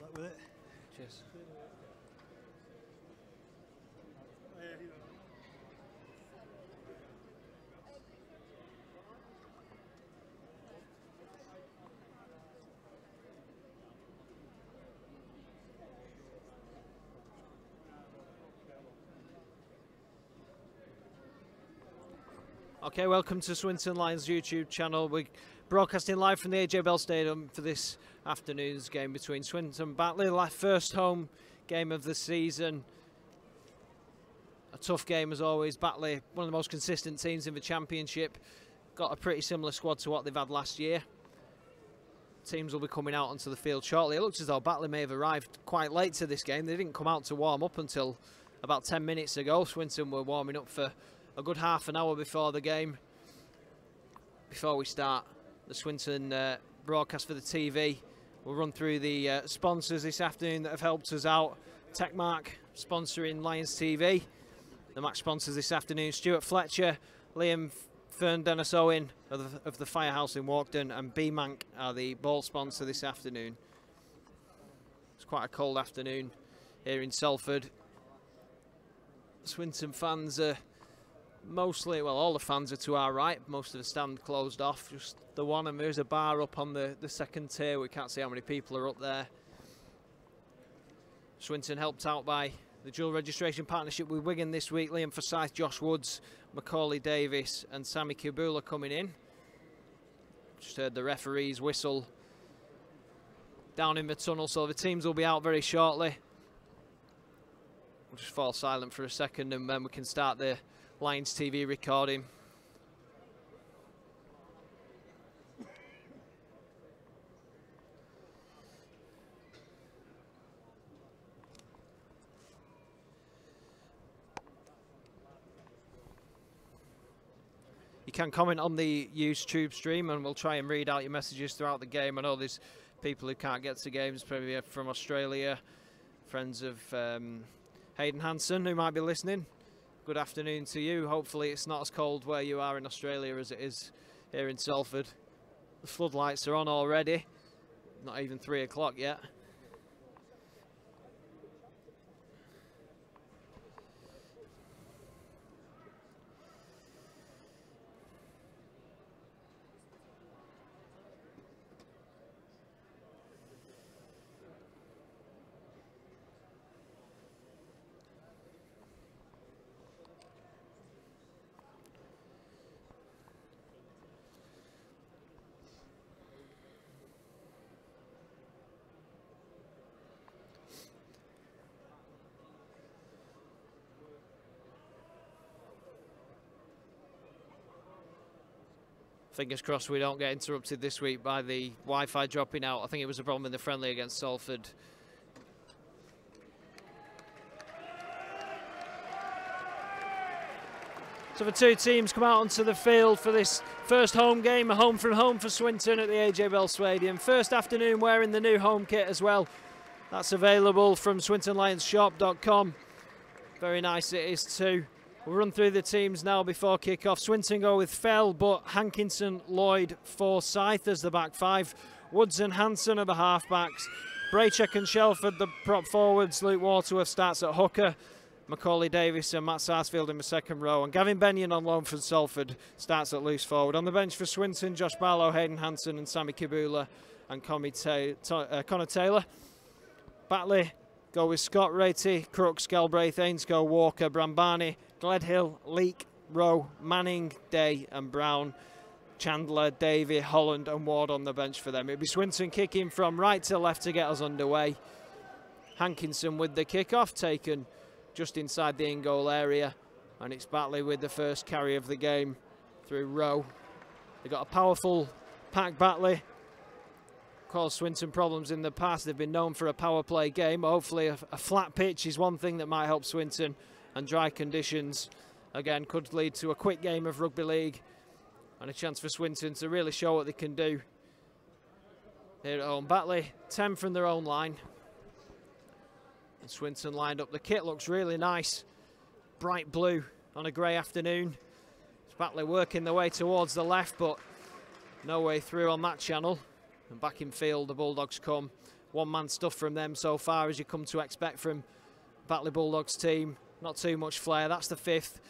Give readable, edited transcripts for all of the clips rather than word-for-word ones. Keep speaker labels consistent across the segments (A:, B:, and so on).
A: luck with it.
B: Cheers. Okay, welcome to Swinton Lions YouTube channel. We're broadcasting live from the AJ Bell Stadium for this afternoon's game between Swinton and Batley. The first home game of the season. A tough game as always. Batley, one of the most consistent teams in the championship. Got a pretty similar squad to what they've had last year. Teams will be coming out onto the field shortly. It looks as though Batley may have arrived quite late to this game. They didn't come out to warm up until about 10 minutes ago. Swinton were warming up for a good half an hour before the game. Before we start the Swinton broadcast for the TV, we'll run through the sponsors this afternoon that have helped us out. Techmark sponsoring Lions TV. The match sponsors this afternoon: Stuart Fletcher, Liam Fern Dennis Owen of the Firehouse in Walkden, and B-Mank are the ball sponsor this afternoon. It's quite a cold afternoon here in Salford. Swinton fans are mostly, well, all the fans are to our right. Most of the stand closed off, just the one, and there's a bar up on the second tier. We can't see how many people are up there. Swinton helped out by the dual registration partnership with Wigan this week. Liam Forsyth, Josh Woods, Macaulay Davis and Sammy Kibula coming in. Just heard the referee's whistle down in the tunnel, so the teams will be out very shortly. We'll just fall silent for a second and then we can start the Lions TV recording. You can comment on the YouTube stream and we'll try and read out your messages throughout the game. I know there's people who can't get to games, probably from Australia, friends of Hayden Hansen who might be listening. Good afternoon to you. Hopefully it's not as cold where you are in Australia as it is here in Salford. The floodlights are on already. Not even 3 o'clock yet. Fingers crossed we don't get interrupted this week by the Wi-Fi dropping out. I think it was a problem in the friendly against Salford. So the two teams come out onto the field for this first home game, a home from home for Swinton at the AJ Bell Stadium. First afternoon wearing the new home kit as well. That's available from swintonlionsshop.com. Very nice it is too. We'll run through the teams now before kick-off. Swinton go with Fell, Butt, Hankinson, Lloyd, Forsyth as the back five. Woods and Hanson are the half-backs. Braycheck and Shelford, the prop forwards. Luke Waterworth starts at hooker. Macaulay Davis and Matt Sarsfield in the second row. And Gavin Benyon on loan from Salford starts at loose forward. On the bench for Swinton, Josh Barlow, Hayden Hanson and Sammy Kibula and Connor Taylor. Batley go with Scott, Ratey, Crooks, Galbraith, Ainscoe, Walker, Brambani, Gledhill, Leake, Rowe, Manning, Day and Brown, Chandler, Davey, Holland and Ward on the bench for them. It'll be Swinton kicking from right to left to get us underway. Hankinson with the kick-off, taken just inside the in-goal area, and it's Batley with the first carry of the game through Rowe. They've got a powerful pack, Batley. Caused Swinton problems in the past. They've been known for a power play game. Hopefully a flat pitch is one thing that might help Swinton, and dry conditions again could lead to a quick game of rugby league and a chance for Swinton to really show what they can do here at home. Batley 10 from their own line, and Swinton lined up. The kit looks really nice, bright blue on a grey afternoon. It's Batley working their way towards the left, but no way through on that channel. And back in field the Bulldogs come. one-man stuff from them so far, as you come to expect from Batley Bulldogs team. Not too much flair. That's the 5th.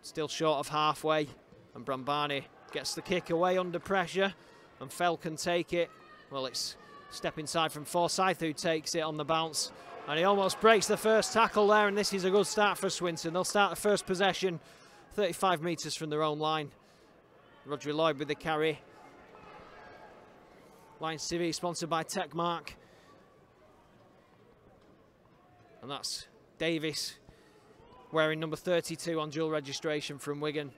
B: Still short of halfway. And Brambani gets the kick away under pressure. And Fell can take it. Well, it's step inside from Forsyth, who takes it on the bounce. And he almost breaks the first tackle there. And this is a good start for Swinton. They'll start the first possession 35 metres from their own line. Rodri Lloyd with the carry. Line CV sponsored by Techmark. And that's Davis wearing number 32 on dual registration from Wigan.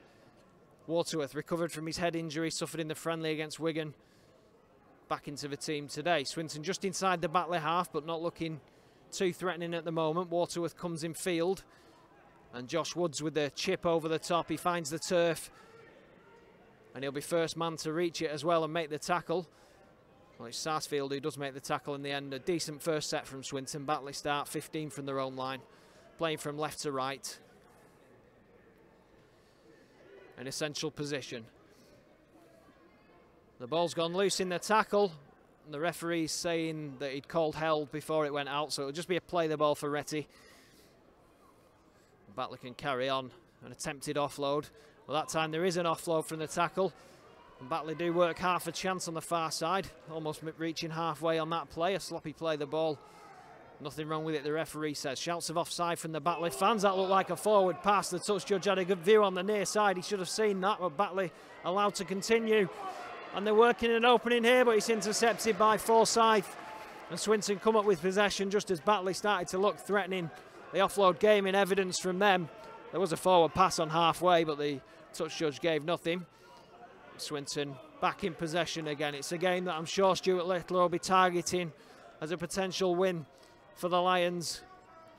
B: Waterworth recovered from his head injury suffered in the friendly against Wigan. Back into the team today. Swinton just inside the Batley half, but not looking too threatening at the moment. Waterworth comes in field. And Josh Woods with the chip over the top. He finds the turf. And he'll be first man to reach it as well and make the tackle. Well, it's Sarsfield who does make the tackle in the end. A decent first set from Swinton. Batley start 15 from their own line. Playing from left to right. An essential position. The ball's gone loose in the tackle. And the referee's saying that he'd called held before it went out. So it'll just be a play the ball for Retty. Batley can carry on. An attempted offload. Well, that time there is an offload from the tackle. And Batley do work half a chance on the far side. Almost reaching halfway on that play. A sloppy play the ball. Nothing wrong with it, the referee says. Shouts of offside from the Batley fans. That looked like a forward pass. The touch judge had a good view on the near side. He should have seen that, but Batley allowed to continue. And they're working an opening here, but it's intercepted by Forsyth. And Swinton come up with possession just as Batley started to look threatening. The offload game in evidence from them. There was a forward pass on halfway, but the touch judge gave nothing. Swinton back in possession again. It's a game that I'm sure Stuart Littler will be targeting as a potential win for the Lions.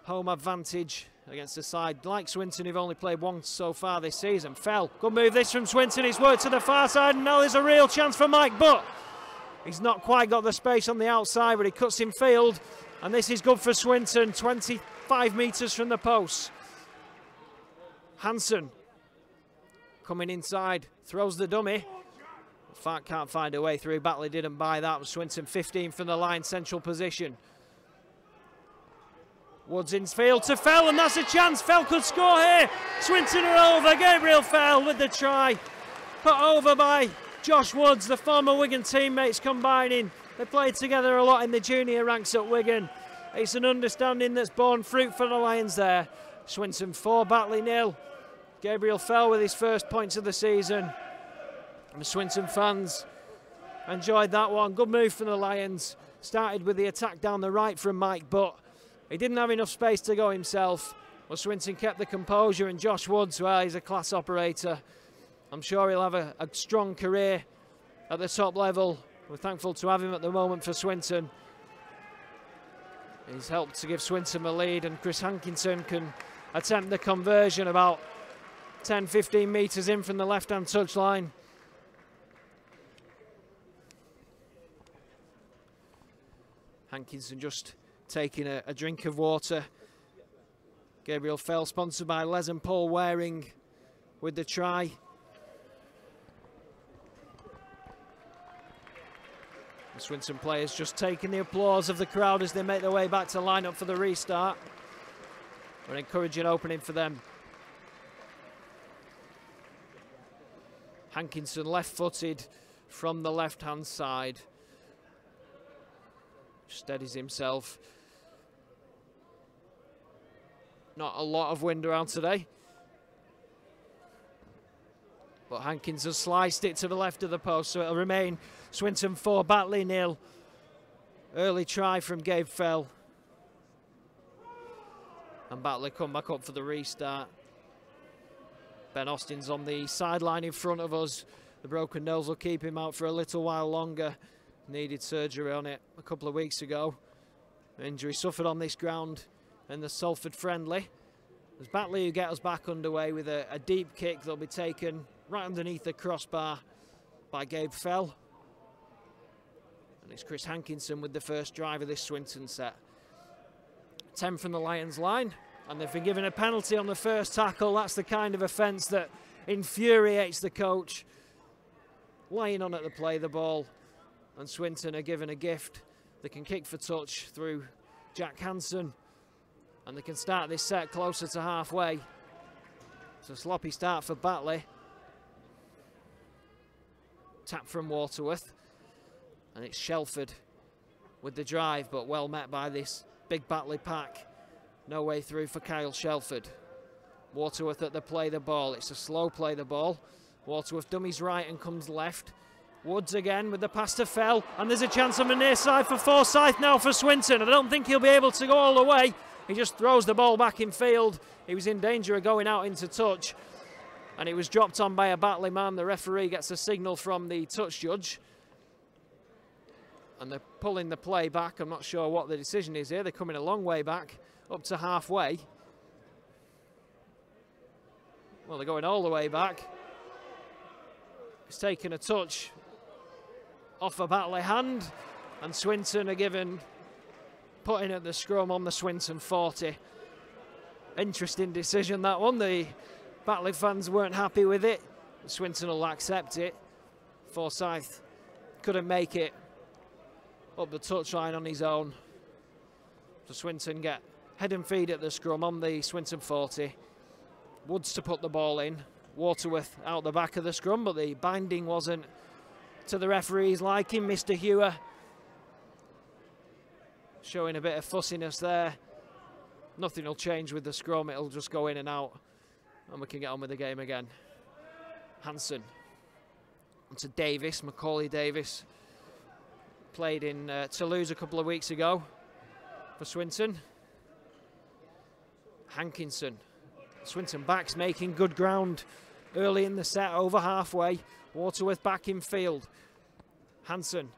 B: Home advantage against a side like Swinton, who've only played once so far this season. Fell. Good move this from Swinton. It's worked to the far side, and now there's a real chance for Mike Butt. He's not quite got the space on the outside, but he cuts in field, and this is good for Swinton. 25 metres from the post. Hansen coming inside, throws the dummy. Can't find a way through. Batley didn't buy that. Swinton 15 from the line, central position. Woods in field to Fell, and that's a chance. Fell could score here. Swinton are over. Gabriel Fell with the try. Put over by Josh Woods, the former Wigan teammates combining. They played together a lot in the junior ranks at Wigan. It's an understanding that's borne fruit for the Lions there. Swinton 4, Batley 0. Gabriel Fell with his first points of the season. And the Swinton fans enjoyed that one. Good move from the Lions. Started with the attack down the right from Mike Butt. He didn't have enough space to go himself. Well, Swinton kept the composure, and Josh Woods, well, he's a class operator. I'm sure he'll have a strong career at the top level. We're thankful to have him at the moment for Swinton. He's helped to give Swinton a lead, and Chris Hankinson can attempt the conversion about 10-15 metres in from the left-hand touchline. Hankinson just taking a drink of water. Gabriel Fell, sponsored by Les and Paul Waring with the try. The Swinton players just taking the applause of the crowd as they make their way back to line up for the restart. An encouraging opening for them. Hankinson left-footed from the left-hand side. Steadies himself. Not a lot of wind around today. But Hankinson sliced it to the left of the post, so it'll remain Swinton 4, Batley 0. Early try from Gabe Fell. And Batley come back up for the restart. Ben Austin's on the sideline in front of us. The broken nose will keep him out for a little while longer. Needed surgery on it a couple of weeks ago. Injury suffered on this ground in the Salford friendly. There's Batley who get us back underway with a deep kick that'll be taken right underneath the crossbar by Gabe Fell. And it's Chris Hankinson with the first drive of this Swinton set. 10 from the Lions line, and they've been given a penalty on the first tackle. That's the kind of offence that infuriates the coach. Laying on at the play the ball, and Swinton are given a gift They can kick for touch through Jack Hansen, and they can start this set closer to halfway. It's a sloppy start for Batley. Tap from Waterworth, and it's Shelford with the drive, but well met by this big Batley pack. No way through for Kyle Shelford. Waterworth at the play the ball. It's a slow play the ball. Waterworth dummies right and comes left. Woods again with the pass to Fell, and there's a chance on the near side for Forsyth now for Swinton. I don't think he'll be able to go all the way. He just throws the ball back in field. He was in danger of going out into touch, and it was dropped on by a Batley man. The referee gets a signal from the touch judge, and they're pulling the play back. I'm not sure what the decision is here. They're coming a long way back, up to halfway. Well, they're going all the way back. It's taken a touch off a Batley hand, and Swinton are given putting at the scrum on the Swinton 40. Interesting decision, that one. The Batley fans weren't happy with it. Swinton will accept it. Forsyth couldn't make it up the touchline on his own. So Swinton get head and feed at the scrum on the Swinton 40. Woods to put the ball in. Waterworth out the back of the scrum, but the binding wasn't to the referee's liking. Mr. Hewer showing a bit of fussiness there. Nothing will change with the scrum. It'll just go in and out, and we can get on with the game again. Hansen onto Davis, Macaulay Davis. Played in Toulouse a couple of weeks ago for Swinton. Hankinson. Swinton backs making good ground early in the set, over halfway. Waterworth back in field. Hansen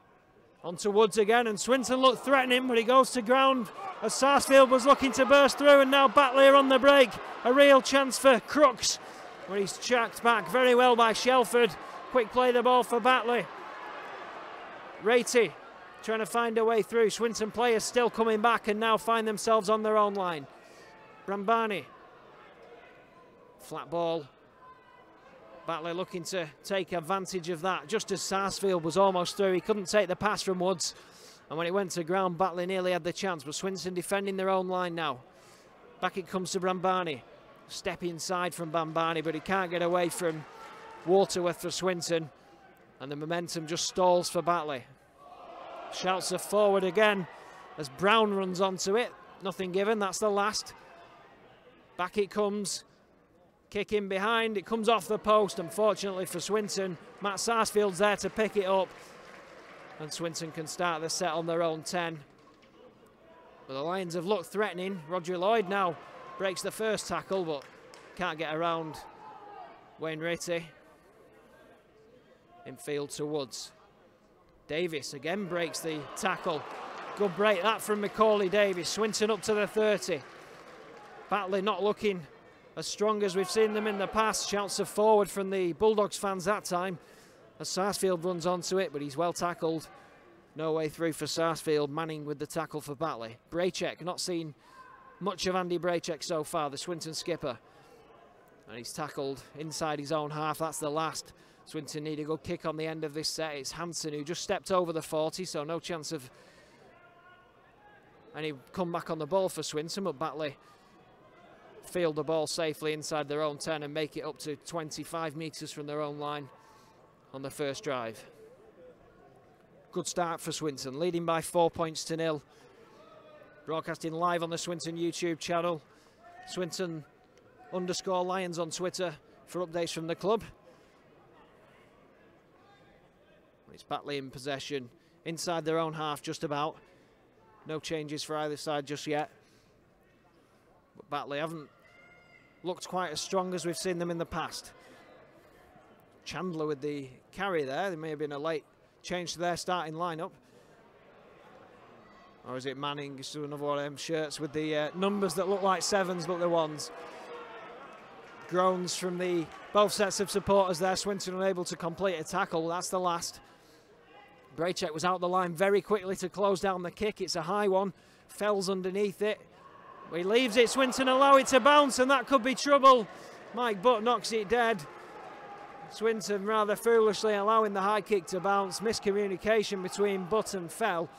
B: onto Woods again, and Swinton looked threatening, but he goes to ground as Sarsfield was looking to burst through, and now Batley are on the break. A real chance for Crooks, where he's checked back very well by Shelford. Quick play the ball for Batley. Ratey trying to find a way through. Swinton players still coming back and now find themselves on their own line. Brambani. Flat ball. Batley looking to take advantage of that. Just as Sarsfield was almost through, he couldn't take the pass from Woods. And when it went to ground, Batley nearly had the chance, but Swinton defending their own line now. Back it comes to Brambani. Step inside from Brambani, but he can't get away from Waterworth for Swinton. And the momentum just stalls for Batley. Shouts are forward again as Brown runs onto it. Nothing given, that's the last. Back it comes. Kick in behind, it comes off the post, unfortunately for Swinton. Matt Sarsfield's there to pick it up, and Swinton can start the set on their own 10. But the Lions have looked threatening. Roger Lloyd now breaks the first tackle, but can't get around Wayne Ratey. In field to Woods. Davis again breaks the tackle. Good break that from Macaulay Davis. Swinton up to the 30. Batley not looking as strong as we've seen them in the past. Shouts of forward from the Bulldogs fans that time as Sarsfield runs onto it, but he's well tackled. No way through for Sarsfield. Manning with the tackle for Batley. Braycheck, not seen much of Andy Braycheck so far, the Swinton skipper. And he's tackled inside his own half. That's the last. Swinton need a good kick on the end of this set. It's Hansen who just stepped over the 40, so no chance of any comeback on the ball for Swinton, but Batley field the ball safely inside their own 10 and make it up to 25 metres from their own line on the first drive. Good start for Swinton, leading by 4 points to 0. Broadcasting live on the Swinton YouTube channel. Swinton_Lions on Twitter for updates from the club. It's Batley in possession, inside their own half just about. No changes for either side just yet. But Batley haven't looked quite as strong as we've seen them in the past. Chandler with the carry there. There may have been a late change to their starting lineup. Or is it Manning? Just another one of them shirts with the numbers that look like 7s, but they're 1s. Groans from the both sets of supporters there. Swinton unable to complete a tackle. That's the last. Braycheck was out the line very quickly to close down the kick. It's a high one. Fells underneath it. He leaves it. Swinton allow it to bounce, and that could be trouble. Mike Butt knocks it dead. Swinton rather foolishly allowing the high kick to bounce. Miscommunication between Butt and Fell.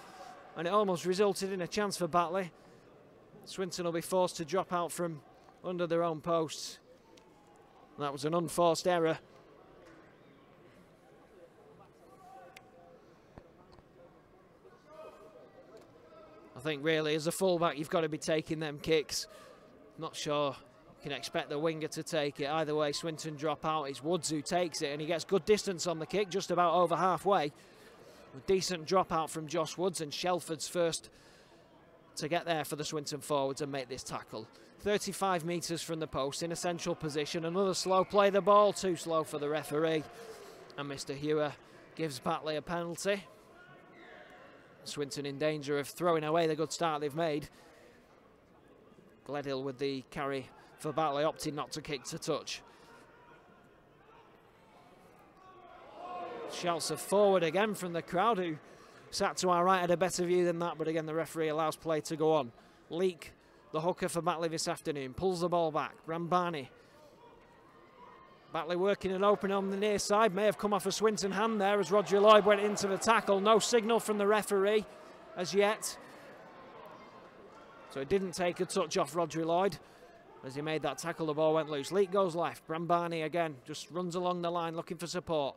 B: and it almost resulted in a chance for Batley. Swinton will be forced to drop out from under their own posts. That was an unforced error. I think really as a fullback you've got to be taking them kicks. Not sure you can expect the winger to take it. Either way, Swinton drop out. It's Woods who takes it, and he gets good distance on the kick, just about over halfway. A decent drop out from Josh Woods, and Shelford's first to get there for the Swinton forwards and make this tackle. 35 metres from the post in a central position. Another slow play, the ball too slow for the referee, and Mr. Hewer gives Batley a penalty. Swinton in danger of throwing away the good start they've made. Gledhill with the carry for Batley, opting not to kick to touch. Shouts of forward again from the crowd, who sat to our right had a better view than that, but again the referee allows play to go on. Leak, the hooker for Batley this afternoon, pulls the ball back. Rambani. Batley working an open on the near side, may have come off a Swinton hand there as Roger Lloyd went into the tackle. No signal from the referee as yet. So it didn't take a touch off Roger Lloyd. As he made that tackle, the ball went loose. Leak goes left. Brambani again just runs along the line looking for support.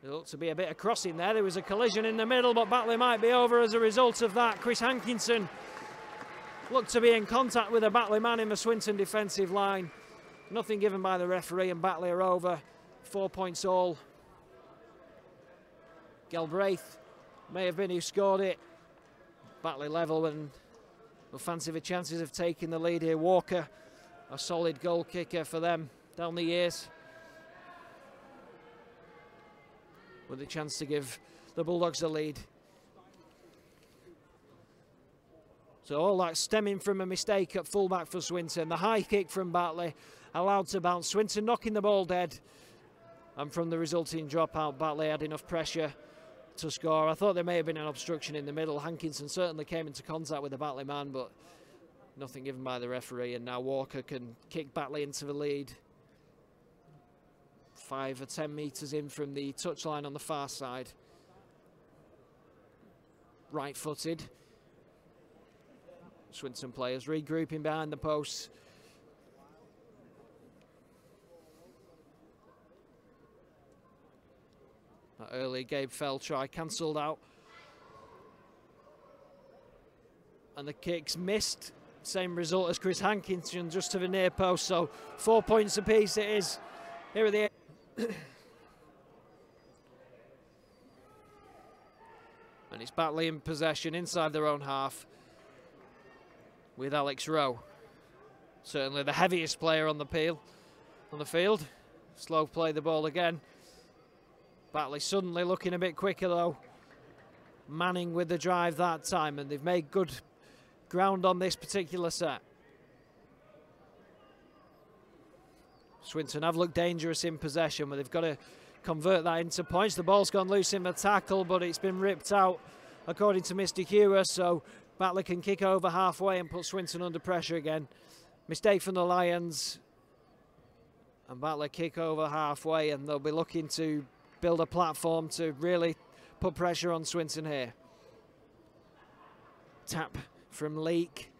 B: It looked to be a bit of crossing there. There was a collision in the middle, but Batley might be over as a result of that. Chris Hankinson looked to be in contact with a Batley man in the Swinton defensive line. Nothing given by the referee, and Batley are over. 4 points all. Galbraith may have been who scored it. Batley level and will fancy the chances of taking the lead here. Walker, a solid goal kicker for them down the years, with a chance to give the Bulldogs the lead. So all that stemming from a mistake at fullback for Swinton. The high kick from Batley allowed to bounce. Swinton knocking the ball dead, and from the resulting dropout, Batley had enough pressure to score. I thought there may have been an obstruction in the middle. Hankinson certainly came into contact with the Batley man, but nothing given by the referee, and now Walker can kick Batley into the lead. 5 or 10 metres in from the touchline on the far side. Right-footed. Swinton players regrouping behind the posts. That early Gabe Fell try cancelled out. And the kick's missed. Same result as Chris Hankinson, just to the near post. So 4 points apiece it is here at the and it's Batley in possession inside their own half with Alex Rowe. Certainly the heaviest player on the field. Slow play the ball again. Batley suddenly looking a bit quicker though. Manning with the drive that time, and they've made good ground on this particular set. Swinton have looked dangerous in possession, but they've got to convert that into points. The ball's gone loose in the tackle, but it's been ripped out according to Mr. Hewer, so Batley can kick over halfway and put Swinton under pressure again. Mistake from the Lions, and Batley kick over halfway, and they'll be looking to build a platform to really put pressure on Swinton here. Tap from Leak.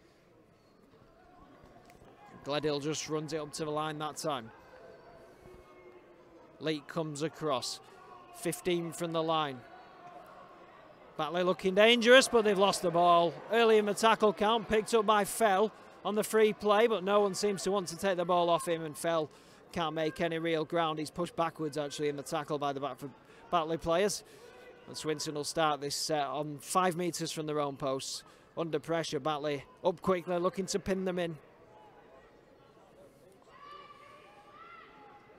B: Gledhill just runs it up to the line that time. Leak comes across. 15 from the line. Batley looking dangerous, but they've lost the ball. Early in the tackle count, picked up by Fell on the free play, but no one seems to want to take the ball off him, and Fell can't make any real ground. He's pushed backwards actually in the tackle by the Batley players. And Swinton will start this set on 5 metres from their own posts. Under pressure, Batley up quickly, looking to pin them in.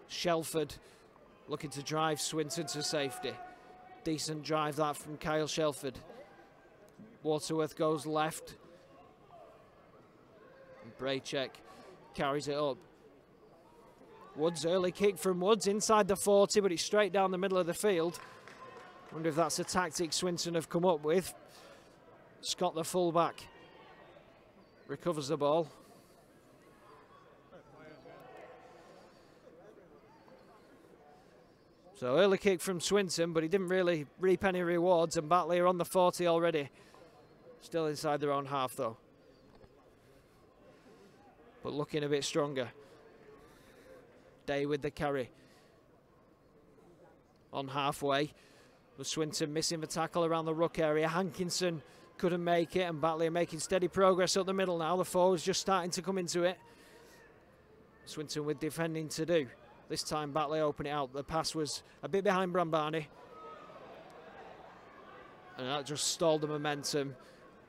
B: Shelford looking to drive Swinton to safety. Decent drive that from Kyle Shelford. Waterworth goes left. And Braycheck carries it up. Woods, early kick from Woods inside the 40, but it's straight down the middle of the field. Wonder if that's a tactic Swinton have come up with. Scott, the fullback, recovers the ball. So early kick from Swinton, but he didn't really reap any rewards, and Batley are on the 40 already. Still inside their own half though, but looking a bit stronger. Day with the carry. On halfway was Swinton missing the tackle around the ruck area. Hankinson couldn't make it, and Batley are making steady progress up the middle now. The forwards just starting to come into it. Swinton with defending to do. This time Batley open it out. The pass was a bit behind Brambani, and that just stalled the momentum,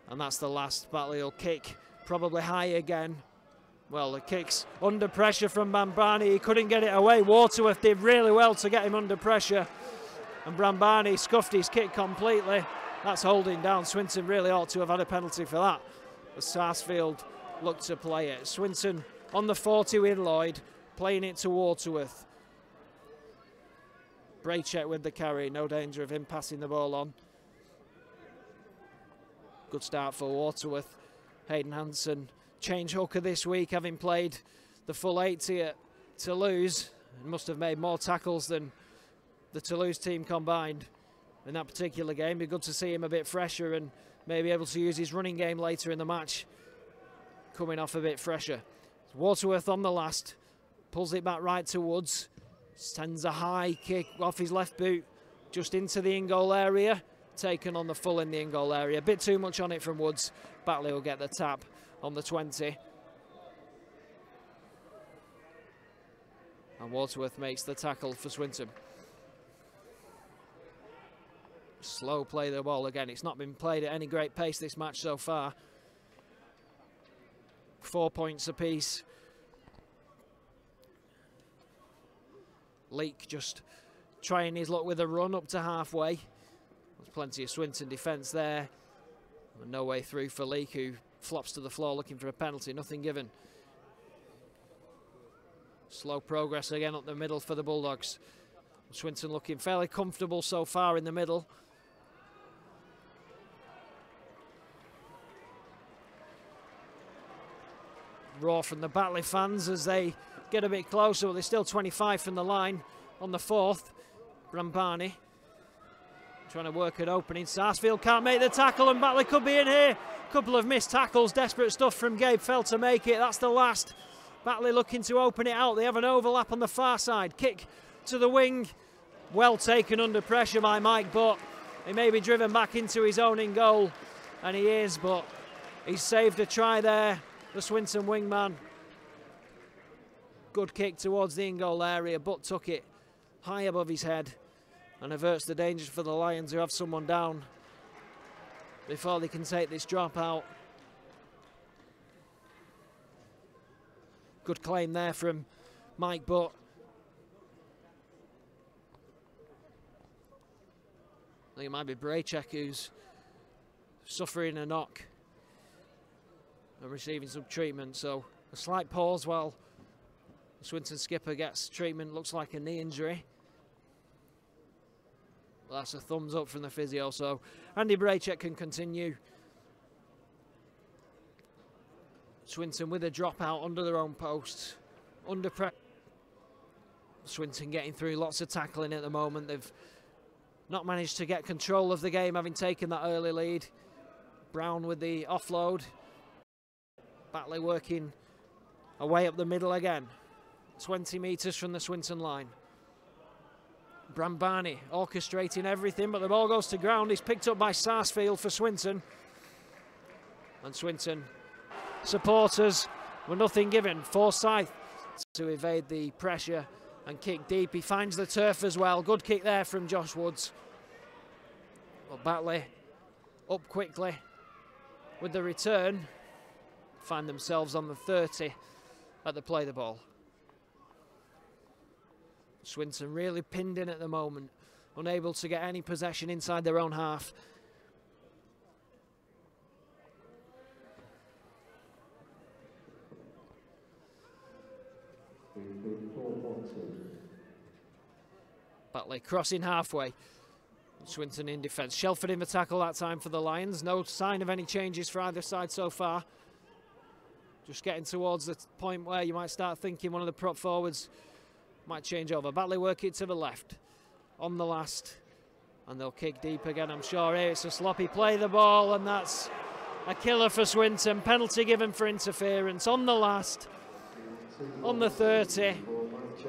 B: and that's the last. Batley will kick probably high again. Well, the kick's under pressure from Brambani. He couldn't get it away. Waterworth did really well to get him under pressure, and Brambani scuffed his kick completely. That's holding down. Swinton really ought to have had a penalty for that, as Sarsfield looked to play it. Swinton on the 40 with Lloyd, playing it to Waterworth. Braycheck with the carry, no danger of him passing the ball on. Good start for Waterworth. Hayden Hansen, change hooker this week, having played the full 80 at Toulouse. He must have made more tackles than the Toulouse team combined in that particular game. Be good to see him a bit fresher and maybe able to use his running game later in the match, coming off a bit fresher. Waterworth on the last, pulls it back right to Woods, sends a high kick off his left boot just into the in-goal area, taken on the full in the in-goal area. A bit too much on it from Woods. Batley will get the tap on the 20. And Waterworth makes the tackle for Swinton. Slow play the ball again. It's not been played at any great pace this match so far. 4 points apiece. Leake just trying his luck with a run up to halfway. There's plenty of Swinton defence there. And no way through for Leake, who flops to the floor looking for a penalty. Nothing given. Slow progress again up the middle for the Bulldogs. Swinton looking fairly comfortable so far in the middle. Roar from the Batley fans as they get a bit closer, but they're still 25 from the line on the 4th. Brambani trying to work it opening. Sarsfield can't make the tackle, and Batley could be in here. Couple of missed tackles, desperate stuff from Gabe, failed to make it. That's the last. Batley looking to open it out. They have an overlap on the far side. Kick to the wing. Well taken under pressure by Mike, but he may be driven back into his own in goal, and he is, but he's saved a try there. The Swinton wingman. Good kick towards the in-goal area, but took it high above his head and averts the danger for the Lions, who have someone down before they can take this drop out. Good claim there from Mike, but I think it might be Braycheck who's suffering a knock and receiving some treatment, so a slight pause while the Swinton skipper gets treatment. Looks like a knee injury. Well, that's a thumbs up from the physio, so Andy Braycheck can continue. Swinton with a dropout under their own post, under pressure. Swinton getting through lots of tackling at the moment. They've not managed to get control of the game, having taken that early lead. Brown with the offload. Batley working away up the middle again. 20 metres from the Swinton line. Brambani orchestrating everything, but the ball goes to ground. He's picked up by Sarsfield for Swinton. And Swinton supporters were nothing given. Forsyth to evade the pressure and kick deep. He finds the turf as well. Good kick there from Josh Woods. But Batley up quickly with the return. Find themselves on the 30 at the play the ball. Swinton really pinned in at the moment, unable to get any possession inside their own half. Batley crossing halfway. Swinton in defence. Shelford in the tackle that time for the Lions. No sign of any changes for either side so far. Just getting towards the point where you might start thinking one of the prop forwards might change over. Batley work it to the left on the last, and they'll kick deep again, I'm sure. Here it's a sloppy play the ball, and that's A killer for Swinton. Penalty given for interference on the last, on the 30.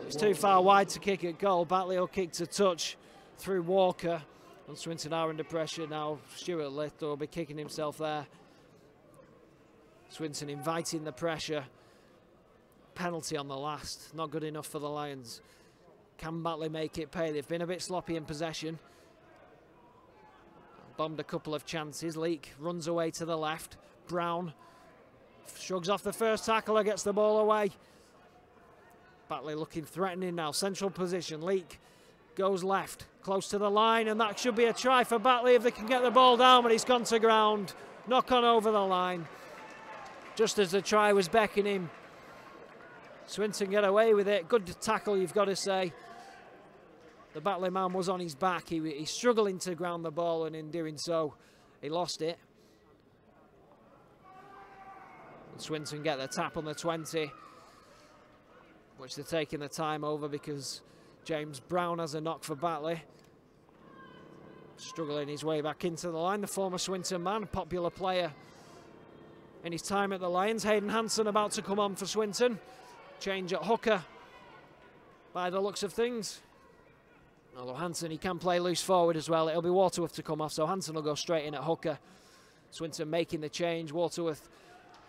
B: It's too far wide to kick at goal. Batley will kick to touch through Walker. And Swinton are under pressure now. Stuart Little will be kicking himself there. Swinton inviting the pressure. Penalty on the last. Not good enough for the Lions. Can Batley make it pay? They've been a bit sloppy in possession. Bombed a couple of chances. Leake runs away to the left. Brown shrugs off the first tackler, gets the ball away. Batley looking threatening now. Central position. Leake goes left, close to the line, and that should be a try for Batley if they can get the ball down, but he's gone to ground. Knock on over the line. Just as the try was beckoning. Swinton get away with it. Good tackle, you've got to say. The Batley man was on his back. He's struggling to ground the ball, and in doing so, he lost it. And Swinton get the tap on the 20, which they're taking the time over because James Brown has a knock for Batley. Struggling his way back into the line. The former Swinton man, popular player in his time at the Lions. Hayden Hansen about to come on for Swinton. Change at hooker by the looks of things. Although Hansen, he can play loose forward as well. It'll be Waterworth to come off, so Hansen will go straight in at hooker. Swinton making the change. Waterworth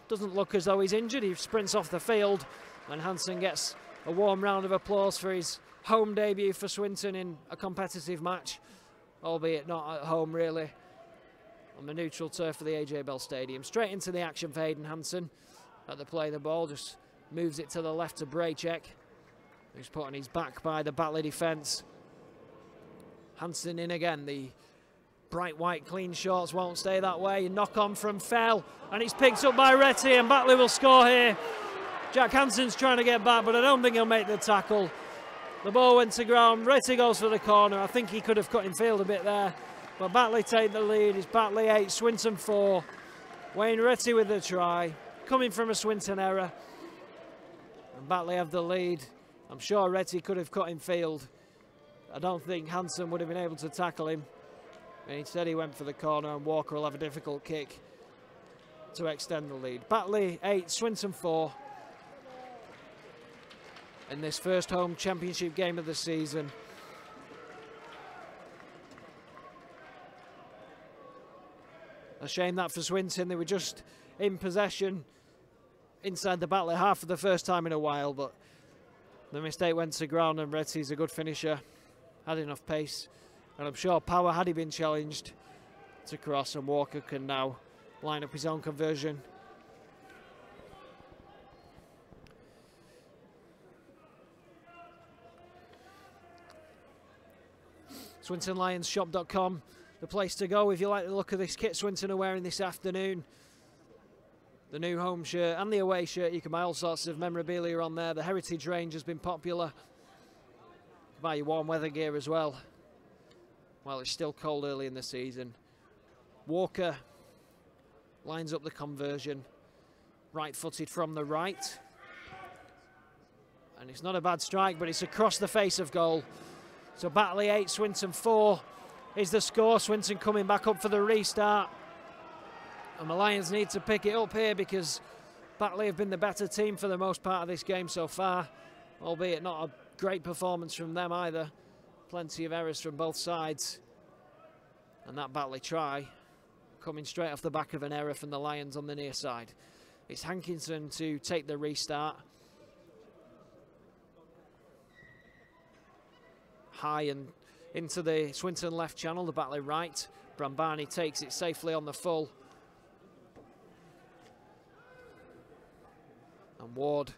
B: doesn't look as though he's injured. He sprints off the field, and Hansen gets a warm round of applause for his home debut for Swinton in a competitive match, albeit not at home really, on the neutral turf of the AJ Bell Stadium. Straight into the action for Hayden Hansen at the play of the ball. Just moves it to the left to Braycheck, who's put on his back by the Batley defence. Hansen in again. The bright white clean shorts won't stay that way. Knock on from Fell, and it's picked up by Retty, and Batley will score here. Jack Hansen's trying to get back, but I don't think he'll make the tackle. The ball went to ground. Retty goes for the corner. I think he could have cut in field a bit there, but Batley take the lead. It's Batley 8, Swinton 4. Wayne Retty with the try, coming from a Swinton error. And Batley have the lead. I'm sure Retty could have cut in field. I don't think Hansen would have been able to tackle him. And instead he went for the corner, and Walker will have a difficult kick to extend the lead. Batley 8, Swinton 4. In this first home championship game of the season. A shame that for Swinton, they were just in possession inside the Batley half for the first time in a while, but the mistake went to ground, and Retty's a good finisher, had enough pace, and I'm sure power, had he been challenged to cross, and Walker can now line up his own conversion. SwintonLionsShop.com, the place to go if you like the look of this kit Swinton are wearing this afternoon. The new home shirt and the away shirt, you can buy all sorts of memorabilia on there. The heritage range has been popular. Buy your warm weather gear as well, while it's still cold early in the season. Walker lines up the conversion, right-footed from the right. And it's not a bad strike, but it's across the face of goal. So Batley 8, Swinton 4 is the score. Swinton coming back up for the restart. And the Lions need to pick it up here because Batley have been the better team for the most part of this game so far, albeit not a great performance from them either. Plenty of errors from both sides. And that Batley try coming straight off the back of an error from the Lions on the near side. It's Hankinson to take the restart. High and into the Swinton left channel, the Batley right. Brambani takes it safely on the full. And Ward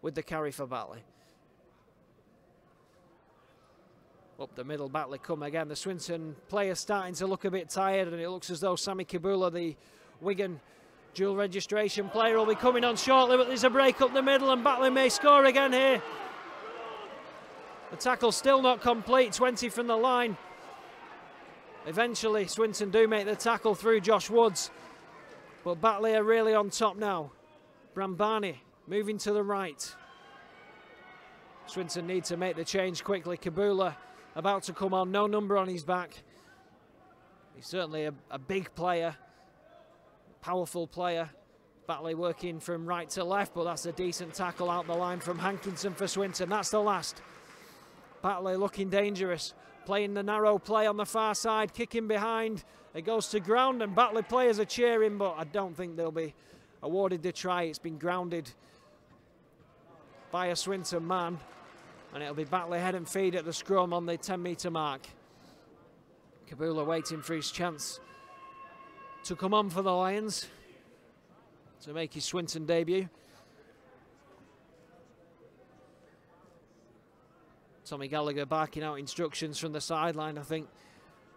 B: with the carry for Batley. Up the middle, Batley come again. The Swinton players starting to look a bit tired, and it looks as though Sammy Kibula, the Wigan dual registration player, will be coming on shortly, but there's a break up the middle, and Batley may score again here. The tackle still not complete, 20 from the line. Eventually, Swinton do make the tackle through Josh Woods, but Batley are really on top now. Brambani moving to the right. Swinton need to make the change quickly. Kibula about to come on, no number on his back. He's certainly a big player. powerful player. Batley working from right to left, but that's a decent tackle out the line from Hankinson for Swinton. That's the last. Batley looking dangerous, playing the narrow play on the far side, kicking behind. It goes to ground and Batley players are cheering, but I don't think they'll be awarded the try. It's been grounded by a Swinton man, and it'll be Batley head and feed at the scrum on the 10-metre mark. Kabula waiting for his chance to come on for the Lions to make his Swinton debut. Tommy Gallagher barking out instructions from the sideline, I think,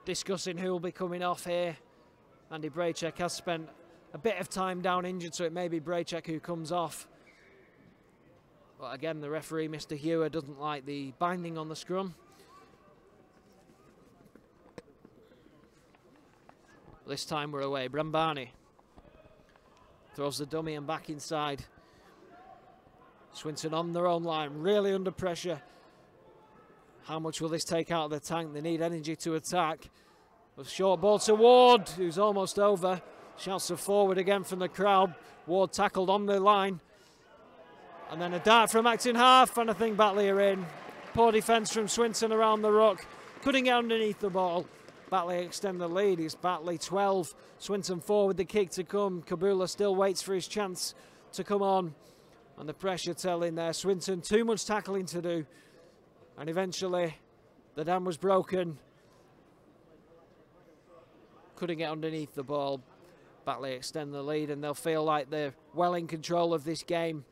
B: discussing who will be coming off here. Andy Braychek has spent a bit of time down injured, so it may be Braychek who comes off. But again, the referee, Mr. Hewer, doesn't like the binding on the scrum. This time we're away. Brambani throws the dummy and back inside. Swinton on their own line, really under pressure. How much will this take out of the tank? They need energy to attack. A short ball to Ward, who's almost over. Shouts of forward again from the crowd. Ward tackled on the line. And then a dart from acting half, and I think Batley are in. Poor defence from Swinton around the ruck. Couldn't get underneath the ball. Batley extend the lead. It's Batley 12. Swinton 4 with the kick to come. Kabula still waits for his chance to come on. And the pressure telling there. Swinton too much tackling to do. And eventually the dam was broken. Couldn't get underneath the ball. Batley extend the lead and they'll feel like they're well in control of this game.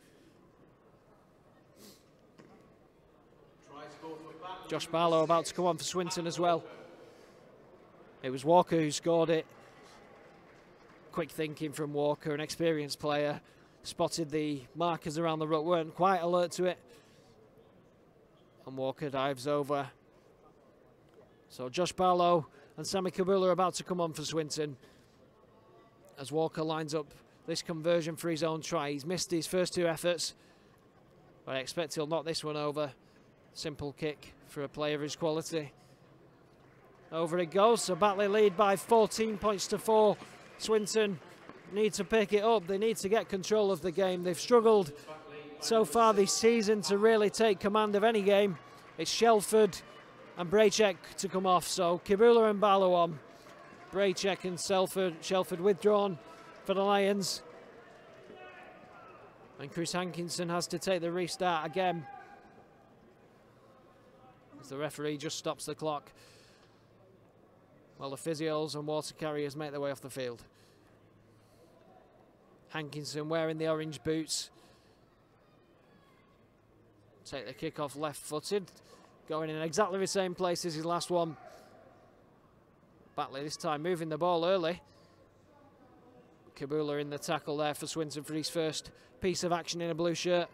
B: Josh Barlow about to come on for Swinton as well. It was Walker who scored it. Quick thinking from Walker, an experienced player. Spotted the markers around the ruck, weren't quite alert to it. And Walker dives over. So Josh Barlow and Sammy Kabula are about to come on for Swinton. As Walker lines up this conversion for his own try. He's missed his first two efforts, but I expect he'll knock this one over. Simple kick for a player of his quality. Over it goes, so Batley lead by 14 points to 4. Swinton need to pick it up. They need to get control of the game. They've struggled so far this season to really take command of any game. It's Shelford and Braychek to come off, so Kabula and Barlow on. Braychek and Shelford withdrawn for the Lions. And Chris Hankinson has to take the restart again, as the referee just stops the clock while the physios and water carriers make their way off the field. Hankinson wearing the orange boots. Take the kick off left-footed, going in exactly the same place as his last one. Batley this time moving the ball early. Kabula in the tackle there for Swinton for his first piece of action in a blue shirt.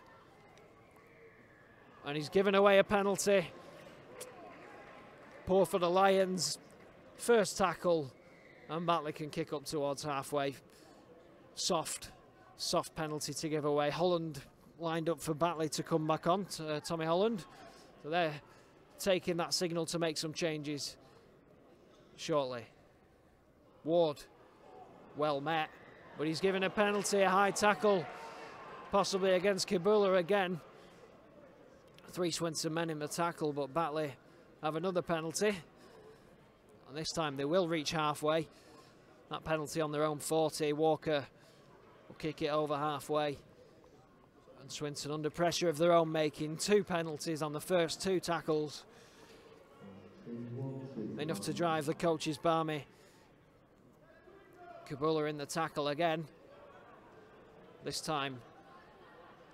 B: And he's given away a penalty. Poor for the Lions. First tackle, and Batley can kick up towards halfway. Soft penalty to give away. Holland lined up for Batley to come back on, Tommy Holland. So they're taking that signal to make some changes shortly. Ward, well met, but he's given a penalty, a high tackle, possibly against Kabula again. 3 Swinton men in the tackle, but Batley have another penalty. And this time they will reach halfway. That penalty on their own 40. Walker will kick it over halfway. And Swinton under pressure of their own making. 2 penalties on the first 2 tackles. Enough to drive the coach's barmy. Kabula in the tackle again. This time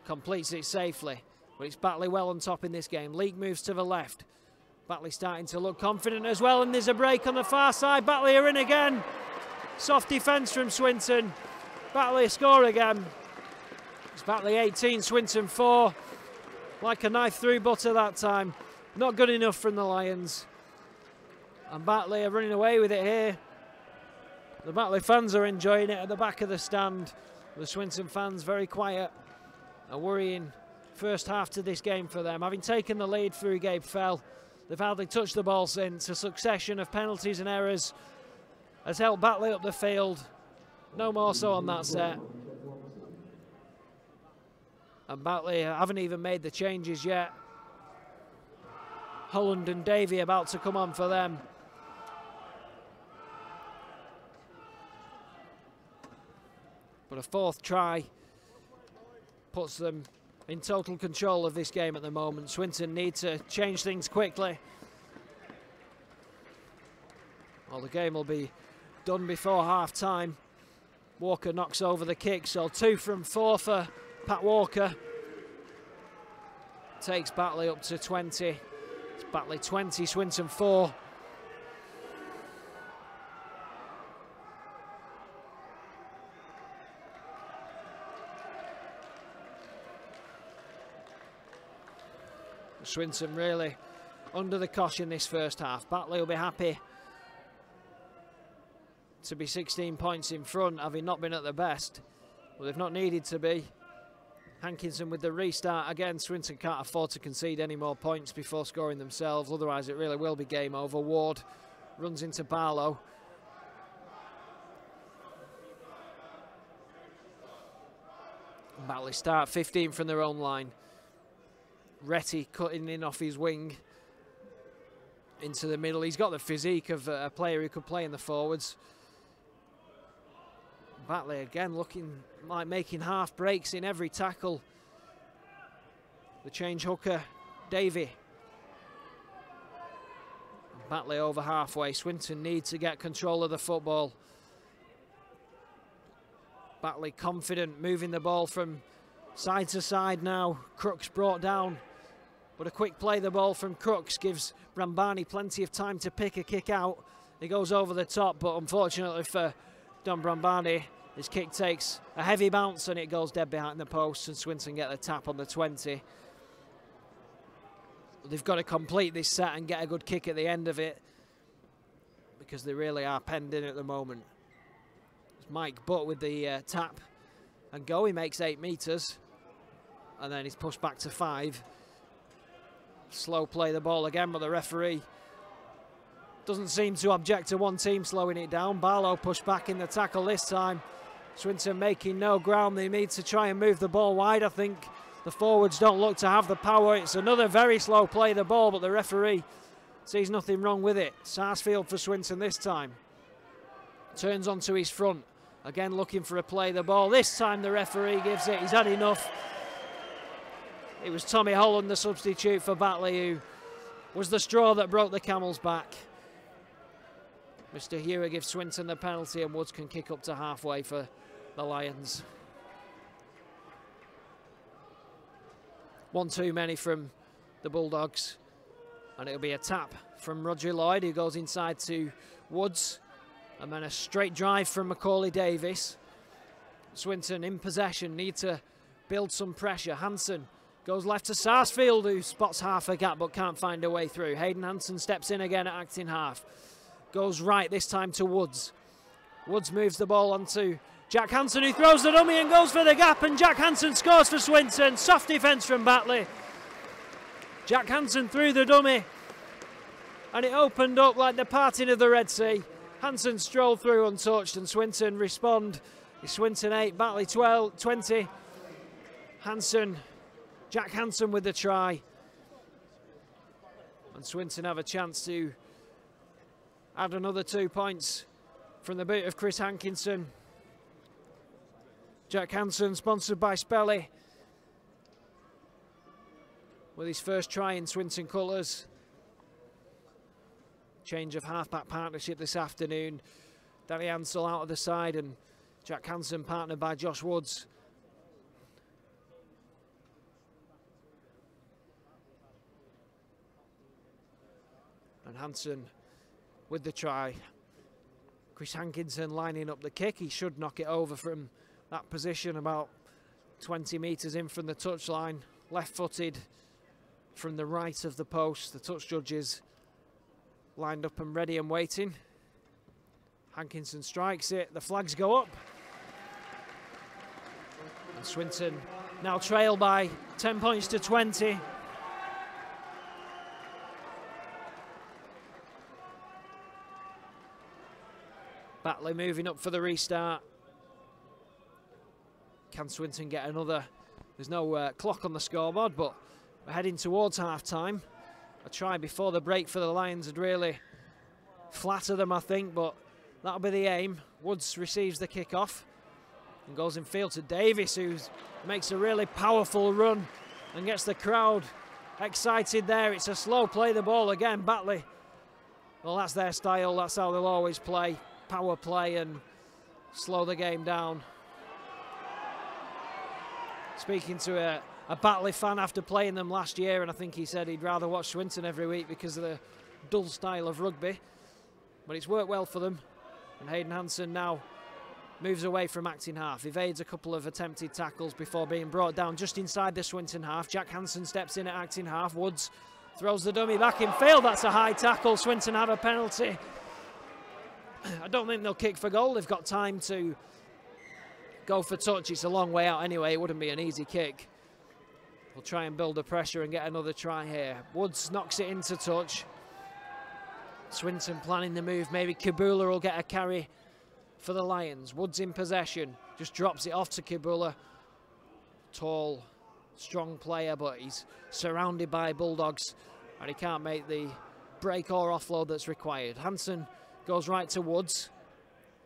B: completes it safely. But it's Batley well on top in this game. Leake moves to the left. Batley starting to look confident as well, and there's a break on the far side. Batley are in again. Soft defence from Swinton. Batley score again. It's Batley 18, Swinton 4. Like a knife through butter that time. Not good enough from the Lions. And Batley are running away with it here. The Batley fans are enjoying it at the back of the stand. The Swinton fans very quiet. A worrying first half to this game for them. Having taken the lead through Gabe Fell, they've hardly touched the ball since. A succession of penalties and errors has helped Batley up the field. No more so on that set. And Batley haven't even made the changes yet. Holland and Davey about to come on for them. But a fourth try puts them in total control of this game at the moment. Swinton need to change things quickly. Well, the game will be done before half time. Walker knocks over the kick, so 2 from 4 for Pat Walker. Takes Batley up to 20. It's Batley 20, Swinton 4. Swinton really under the cosh in this first half. Batley will be happy to be 16 points in front, having not been at the best. Well, they've not needed to be. Hankinson with the restart again. Swinton can't afford to concede any more points before scoring themselves, otherwise it really will be game over. Ward runs into Barlow. Batley start 15 from their own line. Retty cutting in off his wing into the middle. He's got the physique of a player who could play in the forwards. Batley again looking like making half breaks in every tackle. The change hooker, Davey. Batley over halfway. Swinton needs to get control of the football. Batley confident, moving the ball from side to side now. Crooks brought down, but a quick play the ball from Crooks gives Brambani plenty of time to pick a kick out. He goes over the top, but unfortunately for Don Brambani, his kick takes a heavy bounce and it goes dead behind the post, and Swinton get the tap on the 20. They've got to complete this set and get a good kick at the end of it, because they really are penned in at the moment. It's Mike Butt with the tap and go. He makes 8 metres and then he's pushed back to 5. Slow play the ball again, but the referee doesn't seem to object to one team slowing it down. Barlow pushed back in the tackle this time. Swinton making no ground. They need to try and move the ball wide. I think the forwards don't look to have the power. It's another very slow play the ball, but the referee sees nothing wrong with it. Sarsfield for Swinton this time. Turns onto his front. Again looking for a play the ball. This time the referee gives it. He's had enough. It was Tommy Holland, the substitute for Batley, who was the straw that broke the camel's back. Mr. Hewer gives Swinton the penalty, and Woods can kick up to halfway for the Lions. One too many from the Bulldogs, and it'll be a tap from Roger Lloyd, who goes inside to Woods, and then a straight drive from Macaulay Davis. Swinton in possession, need to build some pressure. Hansen goes left to Sarsfield, who spots half a gap but can't find a way through. Hayden Hansen steps in again at acting half. Goes right this time to Woods. Woods moves the ball onto Jack Hansen, who throws the dummy and goes for the gap, and Jack Hansen scores for Swinton. Soft defence from Batley. Jack Hansen threw the dummy and it opened up like the parting of the Red Sea. Hansen strolled through untouched, and Swinton respond. It's Swinton 8, Batley 20. Hansen, Jack Hansen with the try. And Swinton have a chance to add another 2 points from the boot of Chris Hankinson. Jack Hansen, sponsored by Spelly, with his first try in Swinton colours. Change of half-back partnership this afternoon. Danny Ansell out of the side, and Jack Hansen partnered by Josh Woods. And Hansen with the try. Chris Hankinson lining up the kick. He should knock it over from that position, about 20 metres in from the touchline. Left-footed from the right of the post. The touch judges lined up and ready and waiting. Hankinson strikes it. The flags go up. And Swinton now trail by 10 points to 20. Batley moving up for the restart. Can Swinton get another? There's no clock on the scoreboard, but we're heading towards half-time. A try before the break for the Lions would really flatter them, I think, but that'll be the aim. Woods receives the kick-off and goes in field to Davis, who makes a really powerful run and gets the crowd excited there. It's a slow play the ball again. Batley, well, that's their style. That's how they'll always play. Power play and slow the game down. Speaking to a Batley fan after playing them last year, and I think he said he'd rather watch Swinton every week because of the dull style of rugby. But it's worked well for them. And Hayden Hansen now moves away from acting half, evades a couple of attempted tackles before being brought down just inside the Swinton half. Jack Hansen steps in at acting half. Woods throws the dummy back in field. That's a high tackle. Swinton have a penalty. I don't think they'll kick for goal. They've got time to go for touch. It's a long way out anyway. It wouldn't be an easy kick. We'll try and build the pressure and get another try here. Woods knocks it into touch. Swinton planning the move. Maybe Kabula will get a carry for the Lions. Woods in possession. Just drops it off to Kabula. Tall, strong player, but he's surrounded by Bulldogs and he can't make the break or offload that's required. Hansen goes right to Woods.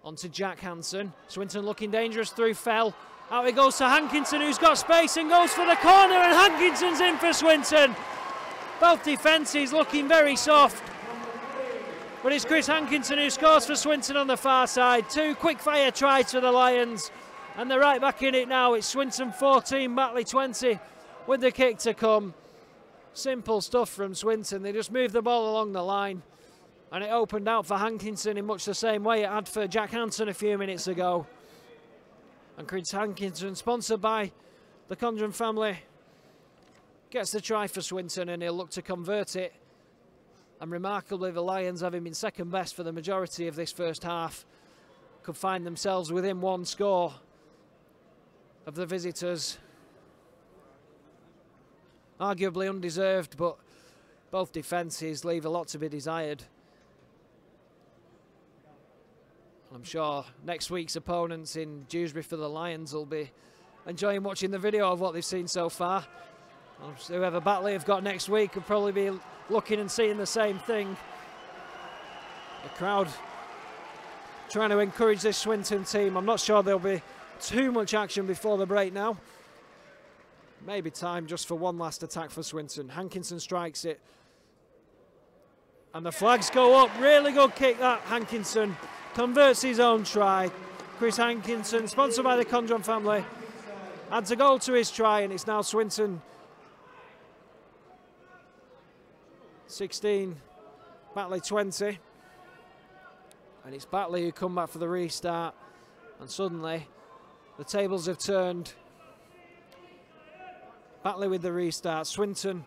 B: On to Jack Hansen. Swinton looking dangerous through Fell. Out he goes to Hankinson, who's got space and goes for the corner, and Hankinson's in for Swinton. Both defences looking very soft. But it's Chris Hankinson who scores for Swinton on the far side. 2 quick-fire tries for the Lions, and they're right back in it now. It's Swinton 14, Batley 20, with the kick to come. Simple stuff from Swinton. They just moved the ball along the line, and it opened out for Hankinson in much the same way it had for Jack Hansen a few minutes ago. And Chris Hankinson, sponsored by the Condren family, gets the try for Swinton, and he'll look to convert it. And remarkably, the Lions, having been second best for the majority of this first half, could find themselves within 1 score of the visitors. Arguably undeserved, but both defences leave a lot to be desired. I'm sure next week's opponents in Dewsbury for the Lions will be enjoying watching the video of what they've seen so far. Whoever Batley have got next week will probably be looking and seeing the same thing. The crowd trying to encourage this Swinton team. I'm not sure there'll be too much action before the break now. Maybe time just for one last attack for Swinton. Hankinson strikes it. And the flags go up. Really good kick that, Hankinson. Converts his own try. Chris Hankinson, sponsored by the Condren family, adds a goal to his try, and it's now Swinton 16, Batley 20. And it's Batley who come back for the restart, and suddenly the tables have turned. Batley with the restart. Swinton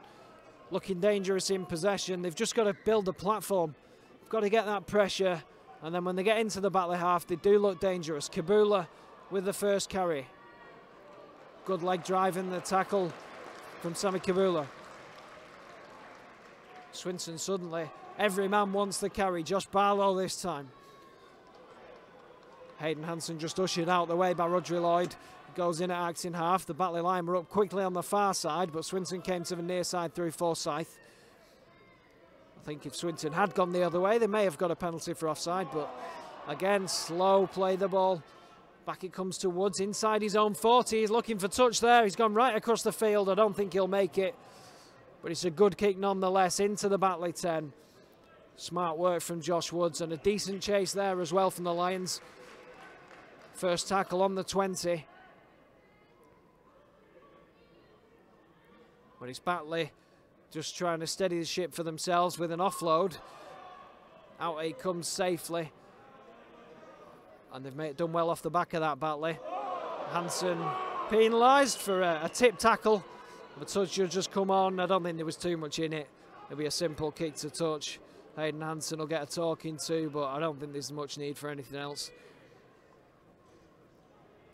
B: looking dangerous in possession. They've just got to build a platform. They've got to get that pressure. And then when they get into the Batley half, they do look dangerous. Kabula with the first carry. Good leg drive in the tackle from Sammy Kabula. Swinton suddenly, every man wants the carry. Josh Barlow this time. Hayden Hansen just ushered out the way by Rodri Lloyd. Goes in at acting half. The Batley line were up quickly on the far side, but Swinton came to the near side through Forsyth. I think if Swinton had gone the other way, they may have got a penalty for offside, but again, slow play the ball. Back it comes to Woods inside his own 40. He's looking for touch there. He's gone right across the field. I don't think he'll make it, but it's a good kick nonetheless into the Batley 10. Smart work from Josh Woods, and a decent chase there as well from the Lions. First tackle on the 20. But it's Batley just trying to steady the ship for themselves with an offload. Out he comes safely. And they've done well off the back of that, Batley. Hansen penalised for a tip tackle. The touch will just come on. I don't think there was too much in it. It'll be a simple kick to touch. Hayden Hansen will get a talking to, but I don't think there's much need for anything else.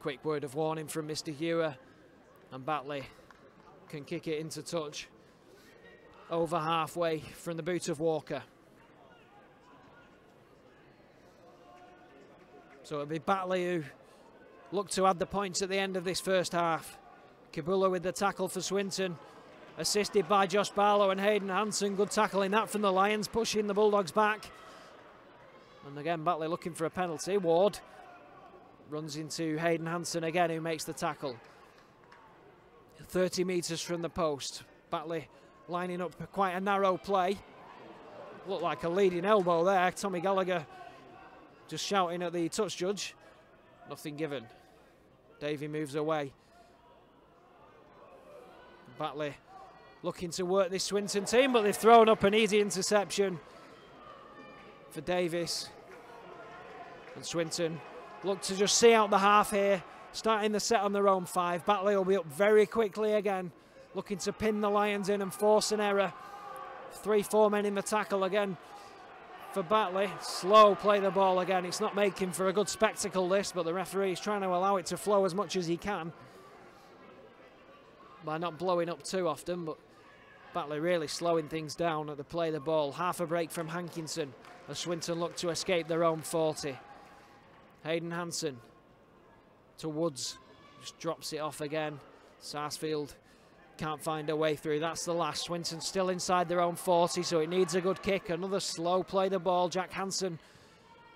B: Quick word of warning from Mr. Hewer, and Batley can kick it into touch over halfway from the boot of Walker. So it'll be Batley who look to add the points at the end of this first half. Kabula with the tackle for Swinton, assisted by Josh Barlow and Hayden Hanson. Good tackling that from the Lions, pushing the Bulldogs back. And again, Batley looking for a penalty. Ward runs into Hayden Hanson again, who makes the tackle. 30 metres from the post. Batley lining up quite a narrow play. Looked like a leading elbow there. Tommy Gallagher just shouting at the touch judge. Nothing given. Davey moves away. Batley looking to work this Swinton team, but they've thrown up an easy interception for Davis. And Swinton look to just see out the half here, starting the set on their own 5. Batley will be up very quickly again, looking to pin the Lions in and force an error. 3-4 men in the tackle again for Batley. Slow play the ball again. It's not making for a good spectacle, this, but the referee is trying to allow it to flow as much as he can by not blowing up too often, but Batley really slowing things down at the play of the ball. Half a break from Hankinson as Swinton look to escape their own 40. Hayden Hanson to Woods, just drops it off again. Sarsfield can't find a way through. That's the last. Swinton still inside their own 40, so it needs a good kick. Another slow play the ball. Jack Hanson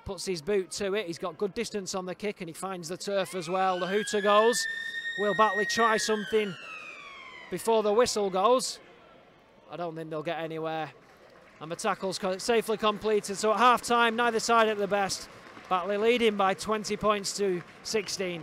B: puts his boot to it. He's got good distance on the kick and he finds the turf as well. The hooter goes. Will Batley try something before the whistle goes? I don't think they'll get anywhere. And the tackle's safely completed. So at half time, neither side at the best. Batley leading by 20 points to 16.